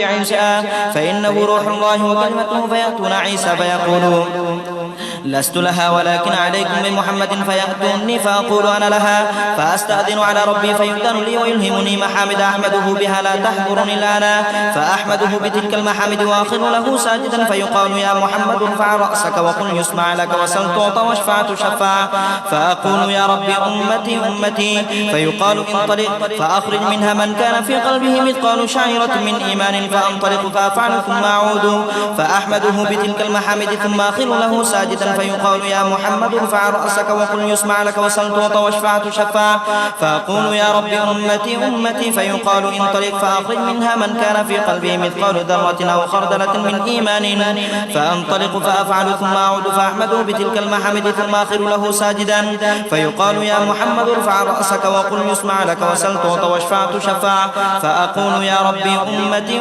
عيسى فإنه روح الله وكلمته، فيأتون عيسى فيقول لست لها ولكن عليكم بمحمد، فيأتوني فأقول أنا لها، فأستأذن على ربي فيؤذن لي ويلهمني محامد أحمده بها لا تحضرني الآن، فأحمده بتلك المحامد وأخر له ساجدا، فيقال يا محمد ارفع رأسك وقل يسمع لك وسل تعطى واشفع تشفع، فأقول يا ربي أمتي أمتي، فيقال انطلق فأخرج منها من كان في قلبه مثقال شعيرة من إيمان، فأنطلق فأفعل ثم أعود فأحمده بتلك المحامد ثم أخر له ساجدا، فيقال يا محمد ارفع رأسك وقل يسمع لك وسل تعطى واشفع تشفع، فأقول يا رب أمتي أمتي، فيقال انطلق فأخرج منها من كان في قلبه مثقال ذرة أو خردلة من إيمان، فأنطلق فأفعل ثم أعود فأحمده بتلك المحامد ثم أخر له ساجدا، فيقال يا محمد ارفع رأسك وقل يسمع لك وسل تعطى واشفع تشفع، فأقول يا رب أمتي أمتي